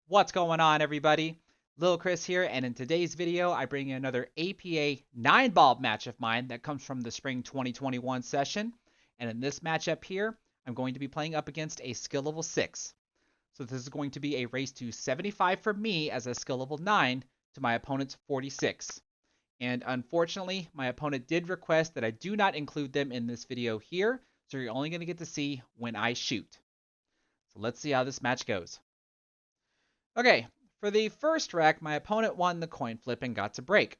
What's going on, everybody? Lil Chris here, and in today's video, I bring you another APA 9-ball match of mine that comes from the spring 2021 session. And in this matchup here, I'm going to be playing up against a skill level 6. So this is going to be a race to 75 for me as a skill level 9 to my opponent's 46. And unfortunately, my opponent did request that I do not include them in this video here, so you're only going to get to see when I shoot. So let's see how this match goes. Okay, for the first rack, my opponent won the coin flip and got to break,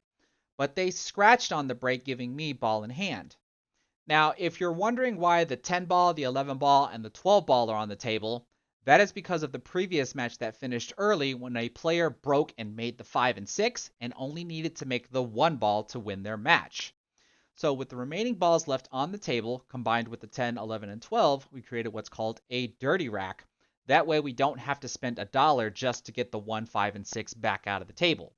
but they scratched on the break, giving me ball in hand. Now, if you're wondering why the 10 ball, the 11 ball, and the 12 ball are on the table, that is because of the previous match that finished early when a player broke and made the 5 and 6 and only needed to make the 1 ball to win their match. So with the remaining balls left on the table, combined with the 10, 11, and 12, we created what's called a dirty rack. That way we don't have to spend $1 just to get the 1, 5, and 6 back out of the table.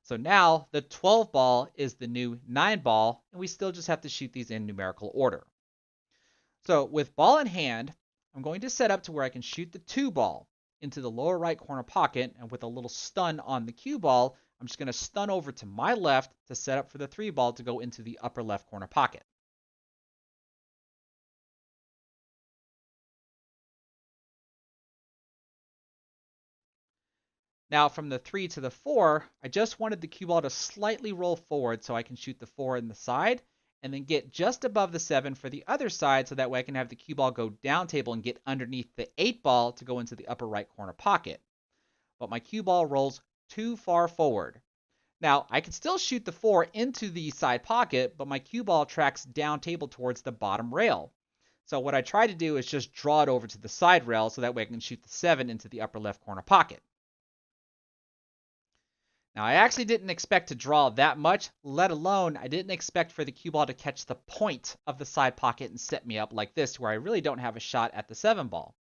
So now the 12 ball is the new 9 ball, and we still just have to shoot these in numerical order. So with ball in hand, I'm going to set up to where I can shoot the 2 ball into the lower right corner pocket, and with a little stun on the cue ball, I'm just going to stun over to my left to set up for the 3 ball to go into the upper left corner pocket. Now from the 3 to the 4, I just wanted the cue ball to slightly roll forward so I can shoot the 4 in the side, and then get just above the 7 for the other side so that way I can have the cue ball go down table and get underneath the 8 ball to go into the upper right corner pocket. But my cue ball rolls too far forward. Now, I can still shoot the 4 into the side pocket, but my cue ball tracks down table towards the bottom rail. So what I try to do is just draw it over to the side rail so that way I can shoot the 7 into the upper left corner pocket. Now, I actually didn't expect to draw that much, let alone I didn't expect for the cue ball to catch the point of the side pocket and set me up like this, where I really don't have a shot at the 7 ball.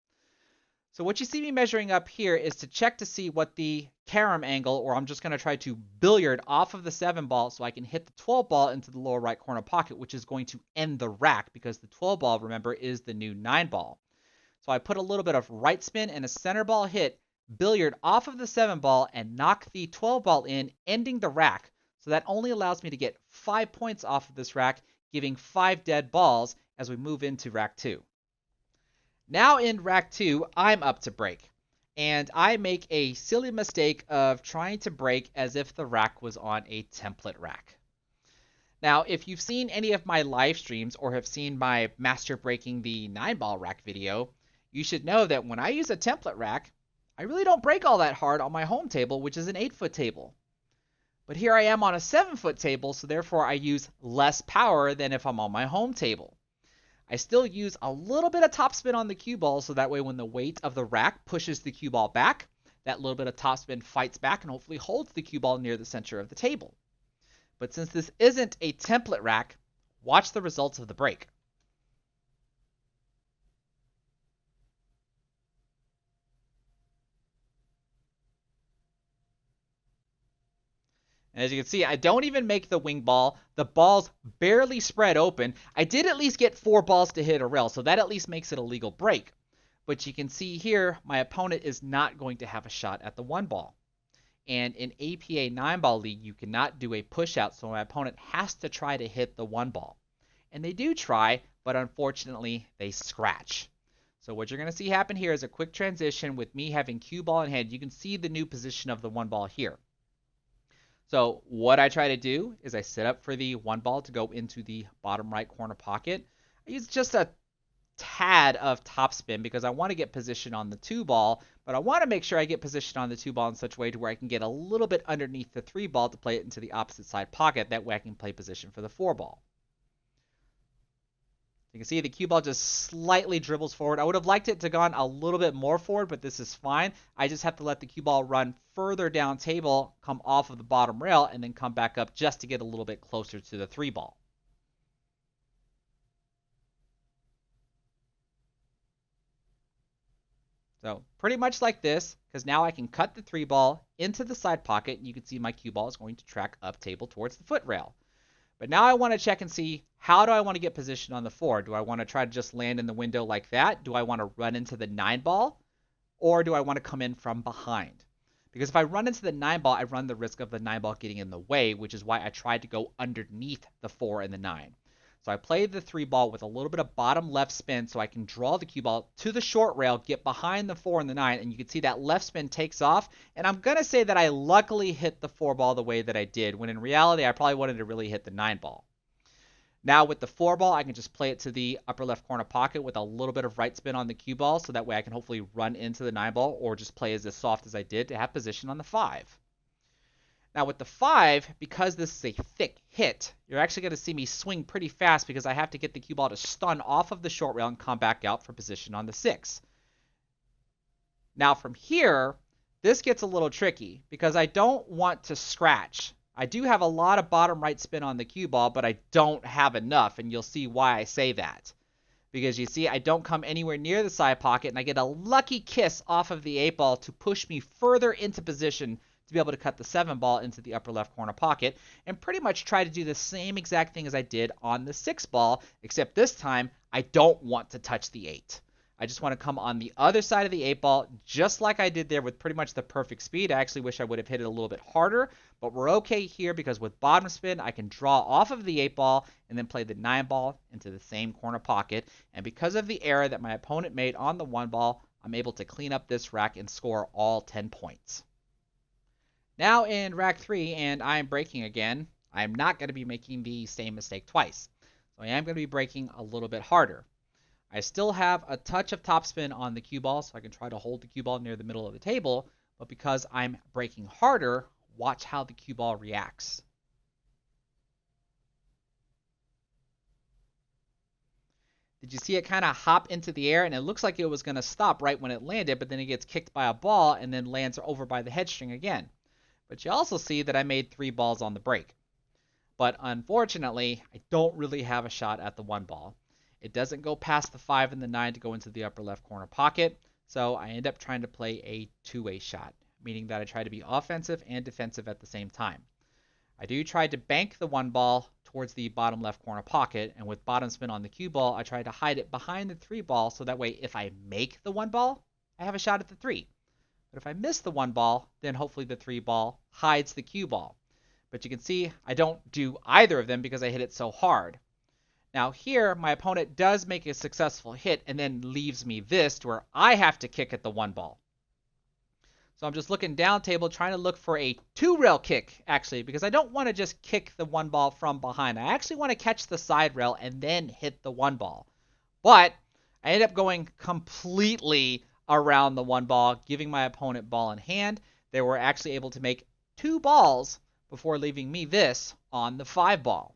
So what you see me measuring up here is to check to see what the carom angle, or I'm just going to try to billiard off of the 7 ball so I can hit the 12 ball into the lower right corner pocket, which is going to end the rack because the 12 ball, remember, is the new 9 ball. So I put a little bit of right spin and a center ball hit, billiard off of the 7 ball, and knock the 12 ball in, ending the rack. So that only allows me to get 5 points off of this rack, giving 5 dead balls as we move into rack 2. Now in rack 2, I'm up to break, and I make a silly mistake of trying to break as if the rack was on a template rack. Now, if you've seen any of my live streams or have seen my master breaking the 9-ball rack video, you should know that when I use a template rack, I really don't break all that hard on my home table, which is an 8-foot table. But here I am on a 7-foot table, so therefore I use less power than if I'm on my home table. I still use a little bit of topspin on the cue ball, so that way when the weight of the rack pushes the cue ball back, that little bit of topspin fights back and hopefully holds the cue ball near the center of the table. But since this isn't a template rack, watch the results of the break. As you can see, I don't even make the wing ball. The balls barely spread open. I did at least get 4 balls to hit a rail, so that at least makes it a legal break. But you can see here, my opponent is not going to have a shot at the 1 ball. And in APA 9-ball league, you cannot do a push out, so my opponent has to try to hit the 1 ball. And they do try, but unfortunately, they scratch. So what you're going to see happen here is a quick transition with me having cue ball in hand. You can see the new position of the 1 ball here. So what I try to do is I set up for the 1 ball to go into the bottom right corner pocket. I use just a tad of topspin because I want to get position on the 2 ball, but I want to make sure I get position on the 2 ball in such a way to where I can get a little bit underneath the 3 ball to play it into the opposite side pocket. That way I can play position for the 4 ball. You can see the cue ball just slightly dribbles forward. I would have liked it to gone a little bit more forward, but this is fine. I just have to let the cue ball run further down table, come off of the bottom rail, and then come back up just to get a little bit closer to the 3 ball. So pretty much like this, because now I can cut the 3 ball into the side pocket, and you can see my cue ball is going to track up table towards the foot rail. But now I want to check and see, how do I want to get position on the 4? Do I want to try to just land in the window like that? Do I want to run into the 9 ball? or do I want to come in from behind? Because if I run into the 9 ball, I run the risk of the 9 ball getting in the way, which is why I tried to go underneath the 4 and the 9. So I played the 3 ball with a little bit of bottom left spin so I can draw the cue ball to the short rail, get behind the 4 and the 9, and you can see that left spin takes off. And I'm going to say that I luckily hit the 4 ball the way that I did, when in reality I probably wanted to really hit the 9 ball. Now with the 4 ball, I can just play it to the upper left corner pocket with a little bit of right spin on the cue ball, so that way I can hopefully run into the 9 ball or just play as soft as I did to have position on the 5. Now with the 5, because this is a thick hit, you're actually going to see me swing pretty fast because I have to get the cue ball to stun off of the short rail and come back out for position on the 6. Now from here, this gets a little tricky because I don't want to scratch. I do have a lot of bottom right spin on the cue ball, but I don't have enough, and you'll see why I say that. Because you see, I don't come anywhere near the side pocket, and I get a lucky kiss off of the 8 ball to push me further into position to be able to cut the 7 ball into the upper left corner pocket, and pretty much try to do the same exact thing as I did on the 6 ball, except this time, I don't want to touch the 8. I just want to come on the other side of the 8 ball, just like I did there with pretty much the perfect speed. I actually wish I would have hit it a little bit harder, but we're okay here because with bottom spin, I can draw off of the 8 ball and then play the 9 ball into the same corner pocket. And because of the error that my opponent made on the 1 ball, I'm able to clean up this rack and score all 10 points. Now in rack 3, and I'm breaking again, I'm not going to be making the same mistake twice. So I am going to be breaking a little bit harder. I still have a touch of topspin on the cue ball, so I can try to hold the cue ball near the middle of the table, but because I'm breaking harder, watch how the cue ball reacts. Did you see it kind of hop into the air? And it looks like it was going to stop right when it landed, but then it gets kicked by a ball and then lands over by the head string again. But you also see that I made 3 balls on the break. But unfortunately, I don't really have a shot at the 1 ball. It doesn't go past the 5 and the 9 to go into the upper left corner pocket, so I end up trying to play a two-way shot, meaning that I try to be offensive and defensive at the same time. I do try to bank the 1 ball towards the bottom left corner pocket, and with bottom spin on the cue ball, I try to hide it behind the 3 ball, so that way if I make the 1 ball, I have a shot at the 3. But if I miss the 1 ball, then hopefully the 3 ball hides the cue ball. But you can see I don't do either of them because I hit it so hard. Now here, my opponent does make a successful hit and then leaves me this to where I have to kick at the 1 ball. So I'm just looking down table trying to look for a 2-rail kick, actually, because I don't want to just kick the 1 ball from behind. I actually want to catch the side rail and then hit the 1 ball. But I end up going completely around the 1 ball, giving my opponent ball in hand. They were actually able to make 2 balls before leaving me this on the 5 ball.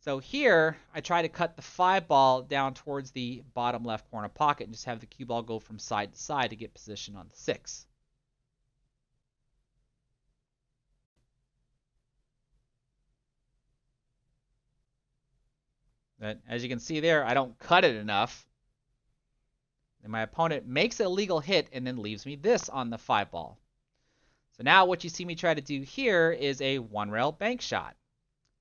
So here, I try to cut the 5 ball down towards the bottom left corner pocket and just have the cue ball go from side to side to get position on the 6. But as you can see there, I don't cut it enough. And my opponent makes a legal hit and then leaves me this on the 5 ball. So now what you see me try to do here is a 1-rail bank shot.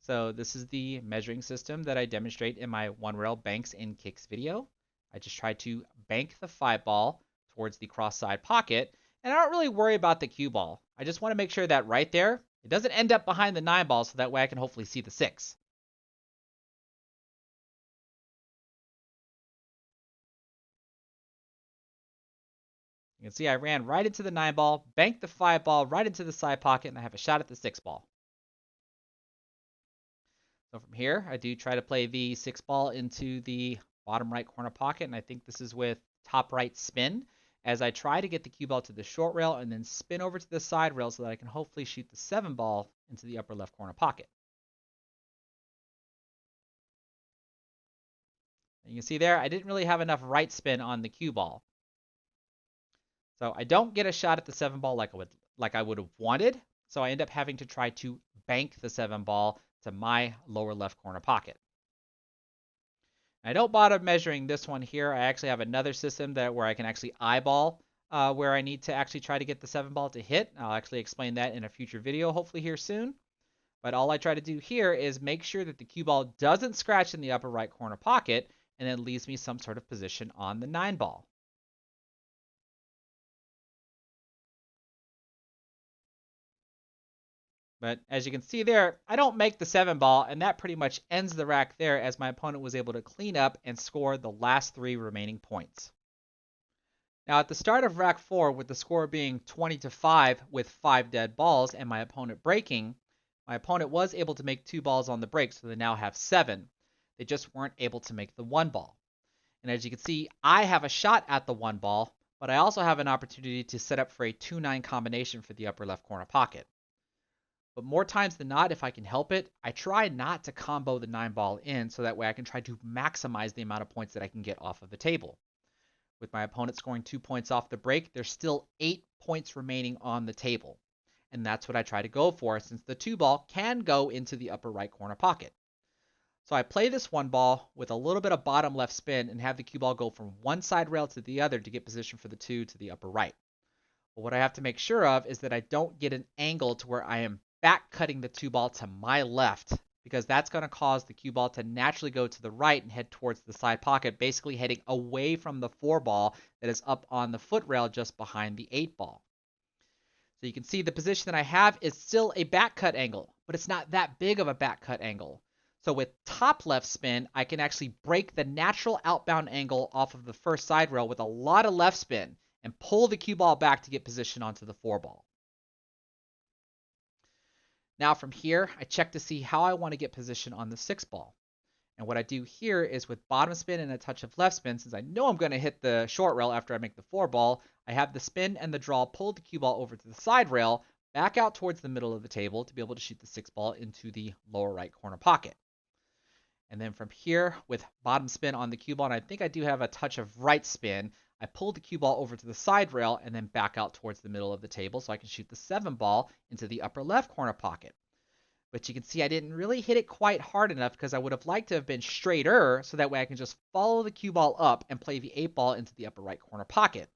So this is the measuring system that I demonstrate in my 1-rail banks and kicks video. I just try to bank the 5 ball towards the cross side pocket, and I don't really worry about the cue ball. I just want to make sure that right there, it doesn't end up behind the 9 ball, so that way I can hopefully see the 6. You can see I ran right into the 9 ball, banked the 5 ball right into the side pocket, and I have a shot at the 6 ball. So from here, I do try to play the 6 ball into the bottom right corner pocket, and I think this is with top right spin, as I try to get the cue ball to the short rail and then spin over to the side rail so that I can hopefully shoot the 7 ball into the upper left corner pocket. And you can see there, I didn't really have enough right spin on the cue ball. So I don't get a shot at the 7 ball like I would have wanted, so I end up having to try to bank the 7 ball to my lower left corner pocket. I don't bother measuring this one here. I actually have another system where I can actually eyeball where I need to actually try to get the 7 ball to hit. I'll actually explain that in a future video, hopefully here soon. But all I try to do here is make sure that the cue ball doesn't scratch in the upper right corner pocket and then leaves me some sort of position on the 9 ball. But as you can see there, I don't make the 7 ball, and that pretty much ends the rack there as my opponent was able to clean up and score the last 3 remaining points. Now at the start of rack 4, with the score being 20-5 with 5 dead balls and my opponent breaking, my opponent was able to make 2 balls on the break, so they now have 7. They just weren't able to make the 1 ball. And as you can see, I have a shot at the 1 ball, but I also have an opportunity to set up for a 2-9 combination for the upper left corner pocket. But more times than not, if I can help it, I try not to combo the 9 ball in so that way I can try to maximize the amount of points that I can get off of the table. With my opponent scoring 2 points off the break, there's still 8 points remaining on the table. And that's what I try to go for, since the 2 ball can go into the upper right corner pocket. So I play this 1 ball with a little bit of bottom left spin and have the cue ball go from one side rail to the other to get position for the 2 to the upper right. But what I have to make sure of is that I don't get an angle to where I am back cutting the 2 ball to my left, because that's going to cause the cue ball to naturally go to the right and head towards the side pocket, basically heading away from the 4 ball that is up on the foot rail just behind the 8 ball. So you can see the position that I have is still a back cut angle, but it's not that big of a back cut angle. So with top left spin, I can actually break the natural outbound angle off of the first side rail with a lot of left spin and pull the cue ball back to get position onto the 4 ball. Now from here, I check to see how I want to get position on the 6 ball. And what I do here is with bottom spin and a touch of left spin, since I know I'm going to hit the short rail after I make the 4 ball, I have the spin and the draw pull the cue ball over to the side rail, back out towards the middle of the table to be able to shoot the 6 ball into the lower right corner pocket. And then from here, with bottom spin on the cue ball, and I think I do have a touch of right spin, I pull the cue ball over to the side rail and then back out towards the middle of the table so I can shoot the 7 ball into the upper left corner pocket. But you can see I didn't really hit it quite hard enough because I would have liked to have been straighter so that way I can just follow the cue ball up and play the 8 ball into the upper right corner pocket.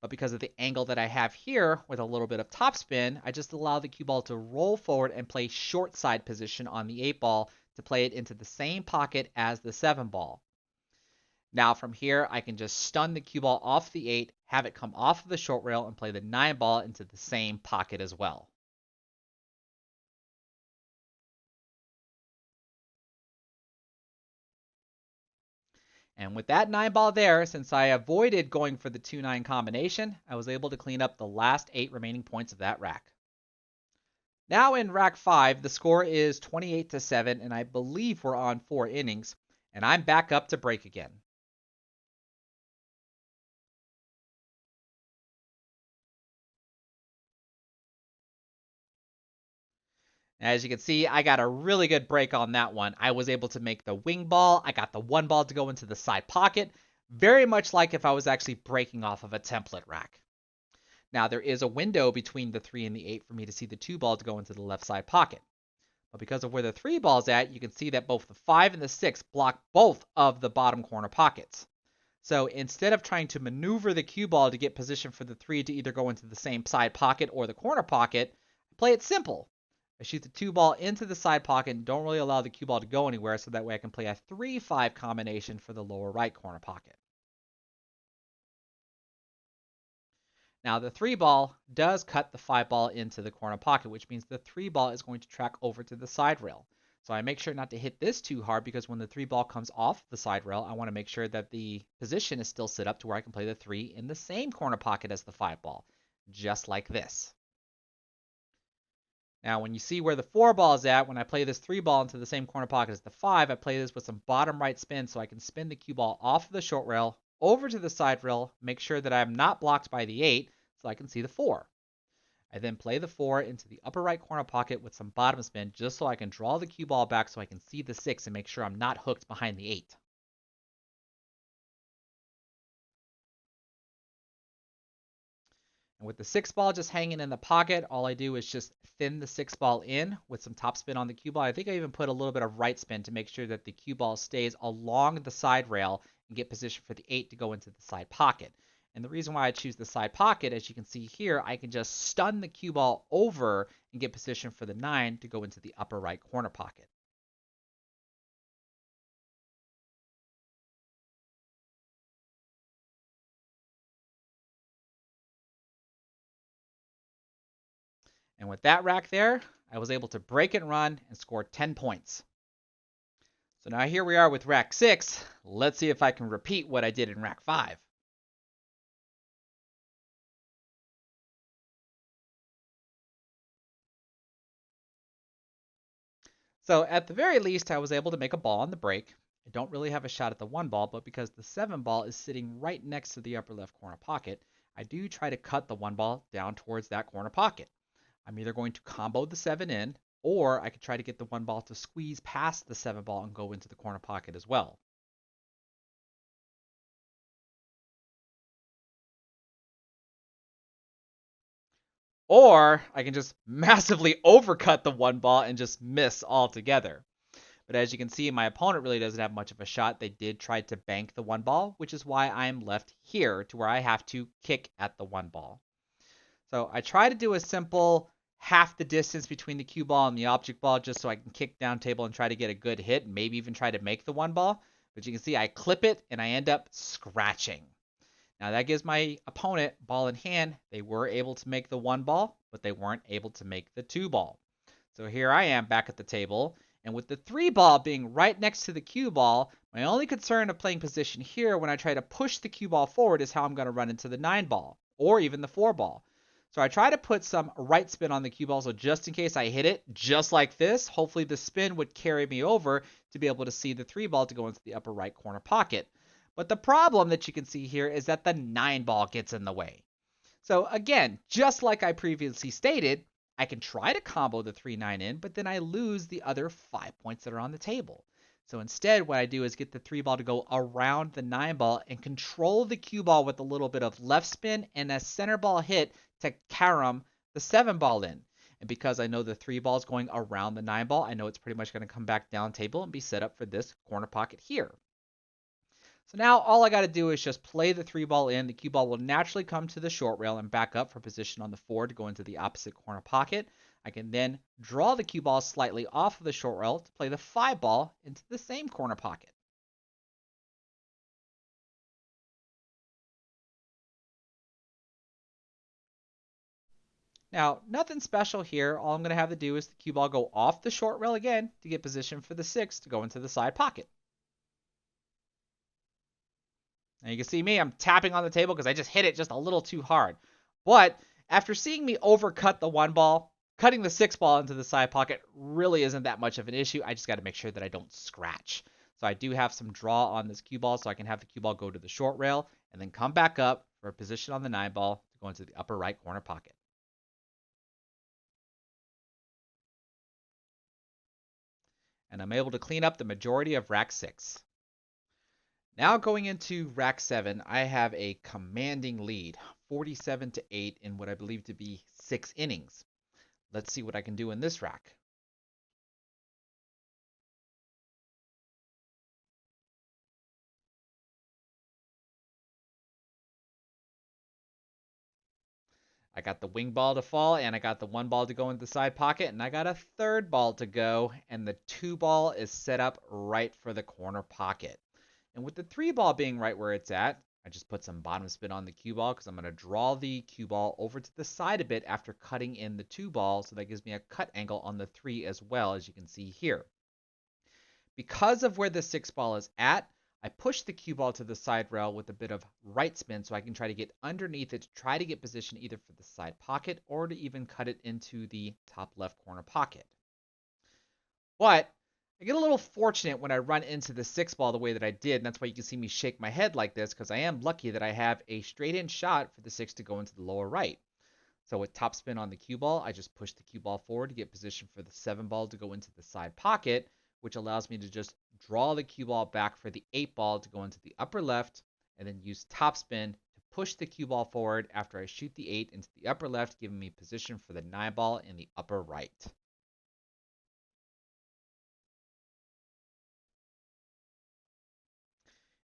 But because of the angle that I have here with a little bit of top spin, I just allow the cue ball to roll forward and play short side position on the 8 ball to play it into the same pocket as the 7 ball. Now from here, I can just stun the cue ball off the 8, have it come off of the short rail, and play the 9 ball into the same pocket as well. And with that 9 ball there, since I avoided going for the 2-9 combination, I was able to clean up the last 8 remaining points of that rack. Now in rack 5, the score is 28-7, and I believe we're on 4 innings, and I'm back up to break again. As you can see, I got a really good break on that one. I was able to make the wing ball. I got the 1 ball to go into the side pocket, very much like if I was actually breaking off of a template rack. Now, there is a window between the 3 and the 8 for me to see the 2 ball to go into the left side pocket. But because of where the 3 ball's at, you can see that both the 5 and the 6 block both of the bottom corner pockets. So instead of trying to maneuver the cue ball to get position for the 3 to either go into the same side pocket or the corner pocket, I play it simple. I shoot the 2 ball into the side pocket and don't really allow the cue ball to go anywhere, so that way I can play a 3-5 combination for the lower right corner pocket. Now the 3 ball does cut the 5 ball into the corner pocket, which means the 3 ball is going to track over to the side rail. So I make sure not to hit this too hard, because when the 3 ball comes off the side rail, I want to make sure that the position is still set up to where I can play the 3 in the same corner pocket as the 5 ball, just like this. Now, when you see where the 4 ball is at, when I play this 3 ball into the same corner pocket as the 5, I play this with some bottom right spin so I can spin the cue ball off of the short rail, over to the side rail, make sure that I'm not blocked by the 8 so I can see the 4. I then play the 4 into the upper right corner pocket with some bottom spin just so I can draw the cue ball back so I can see the 6 and make sure I'm not hooked behind the 8. And with the 6 ball just hanging in the pocket, all I do is just thin the 6 ball in with some top spin on the cue ball. I think I even put a little bit of right spin to make sure that the cue ball stays along the side rail and get position for the 8 to go into the side pocket. And the reason why I choose the side pocket, as you can see here, I can just stun the cue ball over and get position for the 9 to go into the upper right corner pocket. And with that rack there, I was able to break and run and score 10 points. So now here we are with rack 6. Let's see if I can repeat what I did in rack 5. So at the very least, I was able to make a ball on the break. I don't really have a shot at the 1 ball, but because the 7 ball is sitting right next to the upper left corner pocket, I do try to cut the 1 ball down towards that corner pocket. I'm either going to combo the 7 in, or I could try to get the 1 ball to squeeze past the 7 ball and go into the corner pocket as well. Or I can just massively overcut the 1 ball and just miss altogether. But as you can see, my opponent really doesn't have much of a shot. They did try to bank the 1 ball, which is why I'm left here to where I have to kick at the 1 ball. So I try to do a simple half the distance between the cue ball and the object ball just so I can kick down table and try to get a good hit, maybe even try to make the 1 ball. But you can see I clip it and I end up scratching. Now that gives my opponent ball in hand. They were able to make the 1 ball, but they weren't able to make the 2 ball. So here I am back at the table, and with the 3 ball being right next to the cue ball, my only concern of playing position here when I try to push the cue ball forward is how I'm going to run into the 9 ball, or even the 4 ball. So I try to put some right spin on the cue ball, so just in case I hit it just like this, hopefully the spin would carry me over to be able to see the 3 ball to go into the upper right corner pocket. But the problem that you can see here is that the 9 ball gets in the way. So again, just like I previously stated, I can try to combo the 3-9 in, but then I lose the other 5 points that are on the table. So instead, what I do is get the 3 ball to go around the 9 ball and control the cue ball with a little bit of left spin and a center ball hit to carom the 7 ball in. And because I know the 3 ball is going around the 9 ball, I know it's pretty much going to come back down table and be set up for this corner pocket here. So now all I got to do is just play the 3 ball in. The cue ball will naturally come to the short rail and back up for position on the 4 to go into the opposite corner pocket. I can then draw the cue ball slightly off of the short rail to play the 5 ball into the same corner pocket. Now, nothing special here. All I'm going to have to do is the cue ball go off the short rail again to get position for the 6 to go into the side pocket. And you can see me, I'm tapping on the table because I just hit it just a little too hard. But after seeing me overcut the 1 ball, cutting the 6 ball into the side pocket really isn't that much of an issue. I just got to make sure that I don't scratch. So I do have some draw on this cue ball, so I can have the cue ball go to the short rail and then come back up for a position on the 9 ball to go into the upper right corner pocket. And I'm able to clean up the majority of rack 6. Now going into rack 7, I have a commanding lead, 47-8 in what I believe to be 6 innings. Let's see what I can do in this rack. I got the wing ball to fall, and I got the 1 ball to go into the side pocket, and I got a 3rd ball to go, and the 2 ball is set up right for the corner pocket. And with the 3 ball being right where it's at, I just put some bottom spin on the cue ball because I'm going to draw the cue ball over to the side a bit after cutting in the 2 ball, so that gives me a cut angle on the 3 as well, as you can see here. Because of where the 6 ball is at, I push the cue ball to the side rail with a bit of right spin so I can try to get underneath it to try to get position either for the side pocket or to even cut it into the top left corner pocket. But I get a little fortunate when I run into the 6 ball the way that I did, and that's why you can see me shake my head like this, because I am lucky that I have a straight in shot for the 6 to go into the lower right. So with top spin on the cue ball, I just push the cue ball forward to get position for the 7 ball to go into the side pocket, which allows me to just draw the cue ball back for the 8 ball to go into the upper left, and then use top spin to push the cue ball forward after I shoot the 8 into the upper left, giving me position for the 9 ball in the upper right.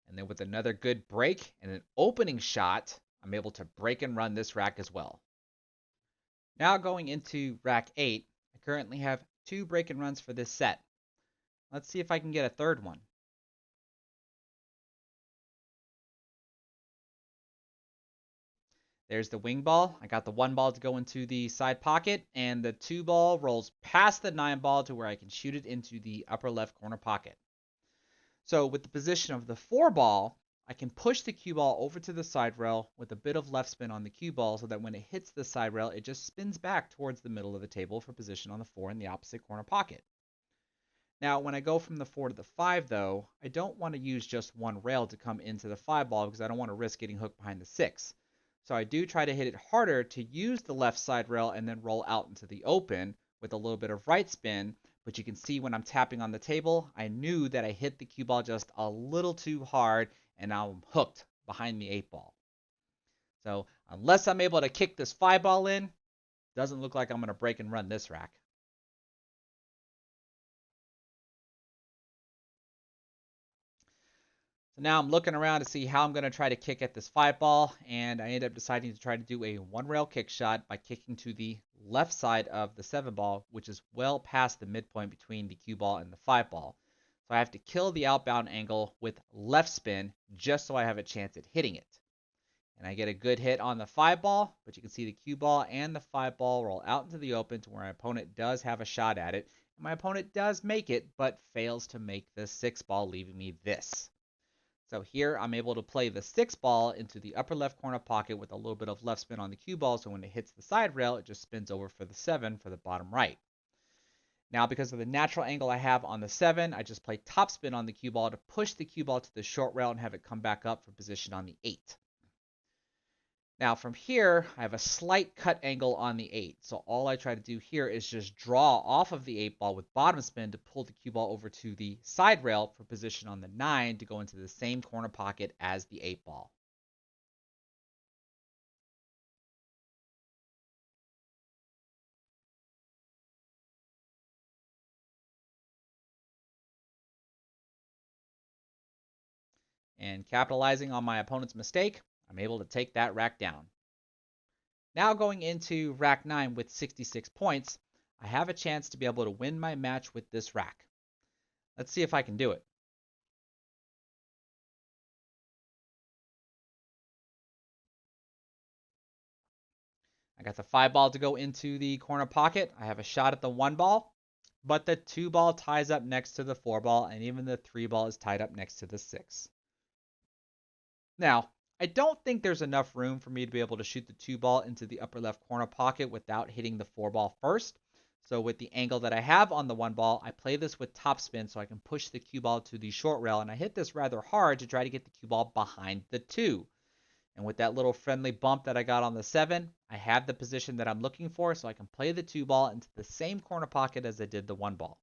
And then with another good break and an opening shot, I'm able to break and run this rack as well. Now going into rack 8, I currently have 2 break and runs for this set. Let's see if I can get a 3rd one. There's the wing ball. I got the 1 ball to go into the side pocket, and the 2 ball rolls past the 9 ball to where I can shoot it into the upper left corner pocket. So with the position of the 4 ball, I can push the cue ball over to the side rail with a bit of left spin on the cue ball so that when it hits the side rail, it just spins back towards the middle of the table for position on the 4 in the opposite corner pocket. Now, when I go from the 4 to the 5, though, I don't want to use just one rail to come into the 5 ball because I don't want to risk getting hooked behind the 6. So I do try to hit it harder to use the left side rail and then roll out into the open with a little bit of right spin. But you can see when I'm tapping on the table, I knew that I hit the cue ball just a little too hard and now I'm hooked behind the 8 ball. So unless I'm able to kick this 5 ball in, doesn't look like I'm going to break and run this rack. So now I'm looking around to see how I'm going to try to kick at this 5 ball, and I end up deciding to try to do a 1 rail kick shot by kicking to the left side of the 7 ball, which is well past the midpoint between the cue ball and the 5 ball. So I have to kill the outbound angle with left spin just so I have a chance at hitting it. And I get a good hit on the 5 ball, but you can see the cue ball and the 5 ball roll out into the open to where my opponent does have a shot at it. And my opponent does make it, but fails to make the 6 ball, leaving me this. So here I'm able to play the 6 ball into the upper left corner pocket with a little bit of left spin on the cue ball, so when it hits the side rail, it just spins over for the 7 for the bottom right. Now, because of the natural angle I have on the 7, I just play top spin on the cue ball to push the cue ball to the short rail and have it come back up for position on the 8. Now from here, I have a slight cut angle on the 8. So all I try to do here is just draw off of the 8 ball with bottom spin to pull the cue ball over to the side rail for position on the 9 to go into the same corner pocket as the 8 ball. And capitalizing on my opponent's mistake, I'm able to take that rack down. Now going into rack 9 with 66 points, I have a chance to be able to win my match with this rack. Let's see if I can do it. I got the 5 ball to go into the corner pocket. I have a shot at the 1 ball, but the 2 ball ties up next to the 4 ball, and even the 3 ball is tied up next to the 6. Now, I don't think there's enough room for me to be able to shoot the 2 ball into the upper left corner pocket without hitting the 4 ball first. So with the angle that I have on the 1 ball, I play this with top spin so I can push the cue ball to the short rail, and I hit this rather hard to try to get the cue ball behind the 2. And with that little friendly bump that I got on the 7, I have the position that I'm looking for, so I can play the 2 ball into the same corner pocket as I did the 1 ball.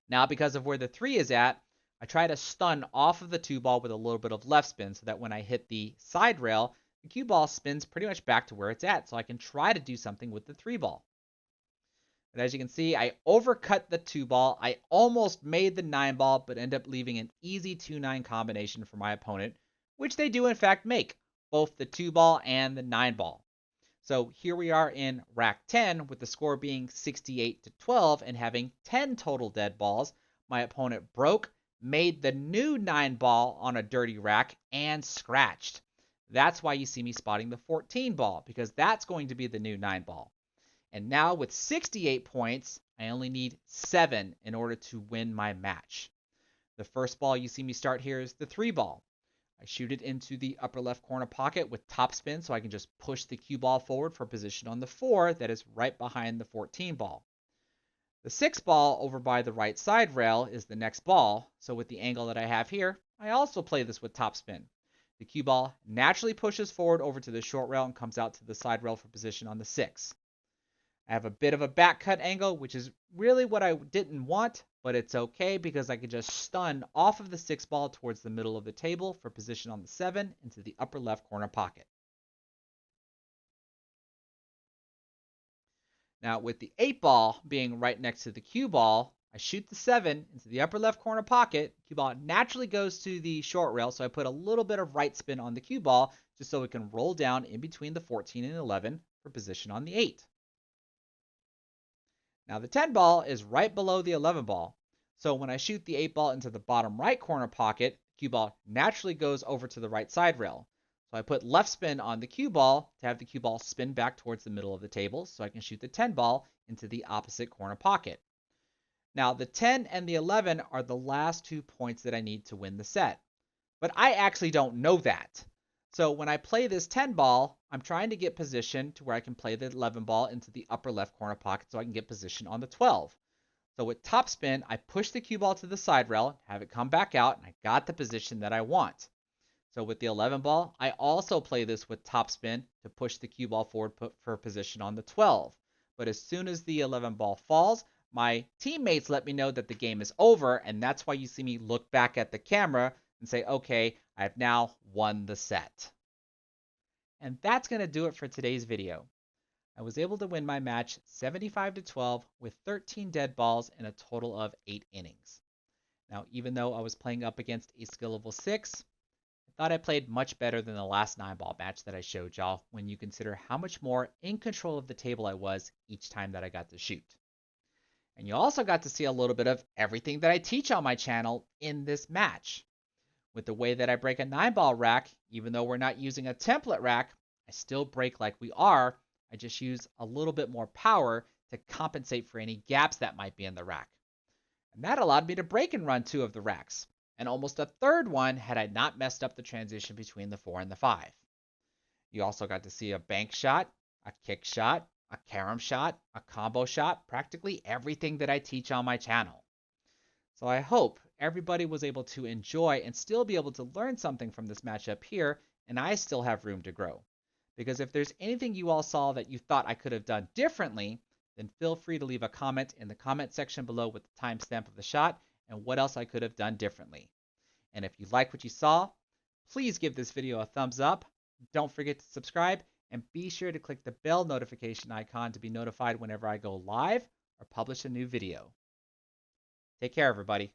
Now, because of where the 3 is at, I try to stun off of the 2 ball with a little bit of left spin so that when I hit the side rail, the cue ball spins pretty much back to where it's at, so I can try to do something with the 3 ball. But as you can see, I overcut the 2 ball. I almost made the 9 ball, but end up leaving an easy 2-9 combination for my opponent, which they do in fact make, both the 2 ball and the 9 ball. So here we are in rack 10 with the score being 68-12 and having 10 total dead balls. My opponent broke, made the new 9 ball on a dirty rack, and scratched. That's why you see me spotting the 14 ball, because that's going to be the new 9 ball. And now with 68 points, I only need 7 in order to win my match. The first ball you see me start here is the 3 ball. I shoot it into the upper left corner pocket with top spin so I can just push the cue ball forward for position on the 4 that is right behind the 14 ball. The 6 ball over by the right side rail is the next ball, so with the angle that I have here, I also play this with top spin. The cue ball naturally pushes forward over to the short rail and comes out to the side rail for position on the 6. I have a bit of a back cut angle, which is really what I didn't want, but it's okay because I can just stun off of the 6 ball towards the middle of the table for position on the 7 into the upper left corner pocket. Now with the 8 ball being right next to the cue ball, I shoot the 7 into the upper left corner pocket. Cue ball naturally goes to the short rail, so I put a little bit of right spin on the cue ball just so it can roll down in between the 14 and 11 for position on the 8. Now the 10 ball is right below the 11 ball. So when I shoot the 8 ball into the bottom right corner pocket, the cue ball naturally goes over to the right side rail. So I put left spin on the cue ball to have the cue ball spin back towards the middle of the table so I can shoot the 10 ball into the opposite corner pocket. Now the 10 and the 11 are the last 2 points that I need to win the set. But I actually don't know that. So when I play this 10 ball, I'm trying to get position to where I can play the 11 ball into the upper left corner pocket so I can get position on the 12. So with topspin, I push the cue ball to the side rail, have it come back out, and I got the position that I want. So with the 11 ball, I also play this with topspin to push the cue ball forward for position on the 12. But as soon as the 11 ball falls, my teammates let me know that the game is over, and that's why you see me look back at the camera and say, okay, I've now won the set. And that's going to do it for today's video. I was able to win my match 75-12 with 13 dead balls in a total of 8 innings. Now, even though I was playing up against a skill level 6, I thought I played much better than the last 9-ball match that I showed y'all when you consider how much more in control of the table I was each time that I got to shoot. And you also got to see a little bit of everything that I teach on my channel in this match. With the way that I break a 9-ball rack, even though we're not using a template rack, I still break like we are. I just use a little bit more power to compensate for any gaps that might be in the rack. And that allowed me to break and run 2 of the racks, and almost a third one had I not messed up the transition between the 4 and the 5. You also got to see a bank shot, a kick shot, a carom shot, a combo shot, practically everything that I teach on my channel. So I hope everybody was able to enjoy and still be able to learn something from this matchup here, and I still have room to grow. Because if there's anything you all saw that you thought I could have done differently, then feel free to leave a comment in the comment section below with the timestamp of the shot and what else I could have done differently. And if you like what you saw, please give this video a thumbs up. Don't forget to subscribe and be sure to click the bell notification icon to be notified whenever I go live or publish a new video. Take care, everybody.